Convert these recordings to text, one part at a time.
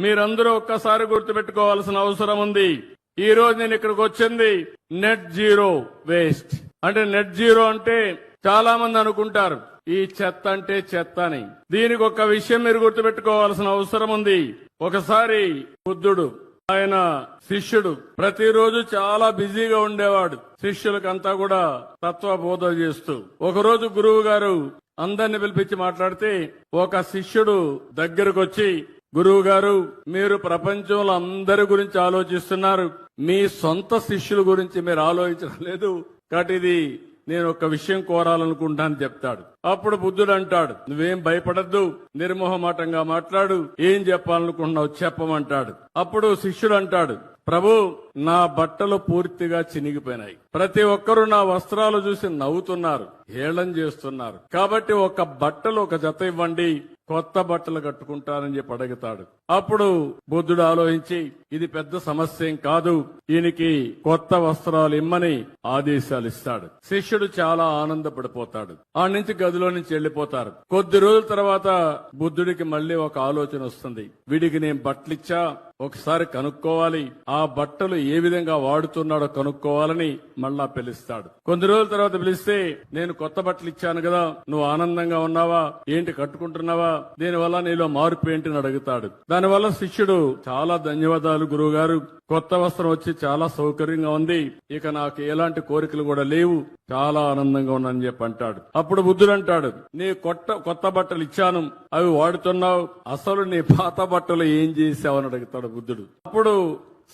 మీరందరూ ఒక్కసారి గుర్తుపెట్టుకోవాల్సిన అవసరం ఉంది. ఈ రోజు నేను ఇక్కడికి వచ్చింది నెట్ జీరో వేస్ట్ అంటే నెట్ జీరో అంటే చాలా మంది అనుకుంటారు ఈ చెత్త అంటే చెత్త అని. దీనికి ఒక విషయం మీరు గుర్తుపెట్టుకోవాల్సిన అవసరం ఉంది. ఒకసారి బుద్ధుడు ఆయన శిష్యుడు ప్రతిరోజు చాలా బిజీగా ఉండేవాడు. శిష్యులకంతా కూడా తత్వబోధ చేస్తూ ఒకరోజు గురువు గారు అందరిని పిలిపించి మాట్లాడితే ఒక శిష్యుడు దగ్గరకు వచ్చి, గురువు గారు మీరు ప్రపంచంలో అందరి గురించి ఆలోచిస్తున్నారు, మీ సొంత శిష్యుల గురించి మీరు ఆలోచించడం లేదు, కాబట్టి ఇది నేను ఒక విషయం కోరాలనుకుంటాను చెప్తాడు. అప్పుడు బుద్ధుడు అంటాడు, నువ్వేం భయపడద్దు, నిర్మోహమాటంగా మాట్లాడు, ఏం చెప్పాలనుకుంటున్నావు చెప్పమంటాడు. అప్పుడు శిష్యుడు అంటాడు, ప్రభు నా బట్టలు పూర్తిగా చినిగిపోయినాయి, ప్రతి ఒక్కరూ నా వస్త్రాలు చూసి నవ్వుతున్నారు, హేళన చేస్తున్నారు, కాబట్టి ఒక బట్టలు ఒక జత ఇవ్వండి, కొత్త బట్టలు కట్టుకుంటానని చెప్పి అడుగుతాడు. అప్పుడు బుద్ధుడు ఆలోచించి ఇది పెద్ద సమస్య ఏం కాదు, ఈయనకి కొత్త వస్త్రాలు ఇమ్మని ఆదేశాలు ఇస్తాడు. శిష్యుడు చాలా ఆనందపడిపోతాడు. ఆ నుంచి గదిలో నుంచి వెళ్లిపోతారు. కొద్ది రోజుల తర్వాత బుద్ధుడికి మళ్లీ ఒక ఆలోచన వస్తుంది. వీడికి నేను బట్టలిచ్చా, ఒకసారి కనుక్కోవాలి, ఆ బట్టలు ఏ విధంగా వాడుతున్నాడో కనుక్కోవాలని మళ్ళా పిలుస్తాడు. కొద్ది రోజుల తర్వాత పిలిస్తే, నేను కొత్త బట్టలు ఇచ్చాను కదా, నువ్వు ఆనందంగా ఉన్నావా, ఏంటి కట్టుకుంటున్నావా, దీనివల్ల నీలో మార్పు ఏంటి అని అడుగుతాడు. దానివల్ల శిష్యుడు చాలా ధన్యవాదాలు గురువు గారు, కొత్త వస్త్రం వచ్చి చాలా సౌకర్యంగా ఉంది, ఇక నాకు ఎలాంటి కోరికలు కూడా లేవు, చాలా ఆనందంగా ఉన్నానని చెప్పి అంటాడు. అప్పుడు బుద్ధుడు అంటాడు, నీ కొత్త బట్టలు ఇచ్చాను, అవి వాడుతున్నావు, అసలు నీ పాత బట్టలు ఏం చేశావని అడుగుతాడు బుద్ధుడు. అప్పుడు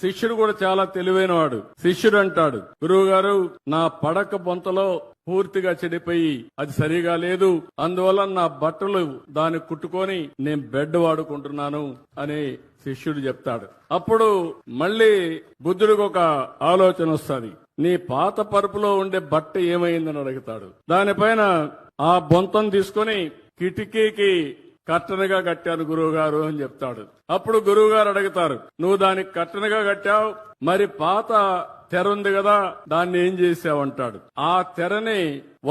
శిష్యుడు కూడా చాలా తెలివైన వాడు. శిష్యుడు అంటాడు, గురువు గారు నా పడక బొంతలో పూర్తిగా చెడిపోయి అది సరిగా లేదు, అందువల్ల నా బట్టలు దాన్ని కుట్టుకొని నేను బెడ్ వాడుకుంటున్నాను అని శిష్యుడు చెప్తాడు. అప్పుడు మళ్ళీ బుద్ధుడికి ఒక ఆలోచన వస్తుంది. నీ పాత పరుపులో ఉండే బట్ట ఏమైందని అడుగుతాడు. దానిపైన ఆ బొంతం తీసుకొని కిటికీకి కట్టనగా కట్టాను గురువు గారు అని చెప్తాడు. అప్పుడు గురువు గారు అడుగుతారు, నువ్వు దానికి కట్టనగా కట్టావు, మరి పాత తెర ఉంది కదా, దాన్ని ఏం చేసావంటాడు. ఆ తెరని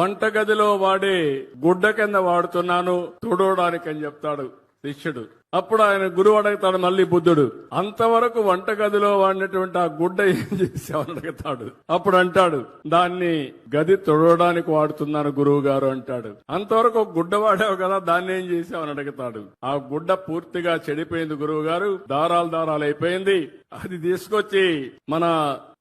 వంటగదిలో వాడే గుడ్డ కింద వాడుతున్నాను తుడవడానికి అని చెప్తాడు శిష్యుడు. అప్పుడు ఆయన గురువు అడుగుతాడు మళ్ళీ బుద్ధుడు, అంతవరకు వంటగదిలో వాడినటువంటి ఆ గుడ్డ ఏం చేసావని అడుగుతాడు. అప్పుడు అంటాడు, దాన్ని గది తుడవడానికి వాడుతున్నాను గురువు గారు అంటాడు. అంతవరకు ఒక గుడ్డ వాడావు కదా, దాన్ని ఏం చేసావని అడుగుతాడు. ఆ గుడ్డ పూర్తిగా చెడిపోయింది గురువు గారు, దారాలు అయిపోయింది, అది తీసుకొచ్చి మన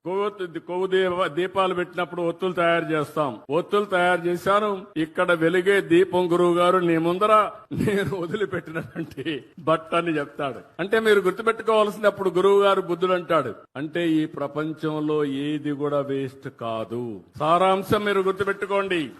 కొవ్వు దీపాలు పెట్టినప్పుడు ఒత్తులు తయారు చేస్తాం, ఒత్తులు తయారు చేశాను, ఇక్కడ వెలిగే దీపం గురువు గారు నీ ముందర నేను వదిలిపెట్టినటువంటి బట్ట అని చెప్తాడు. అంటే మీరు గుర్తుపెట్టుకోవాల్సింది, అప్పుడు గురువు గారు బుద్ధుడు అంటాడు, అంటే ఈ ప్రపంచంలో ఏది కూడా వేస్ట్ కాదు. సారాంశం మీరు గుర్తుపెట్టుకోండి,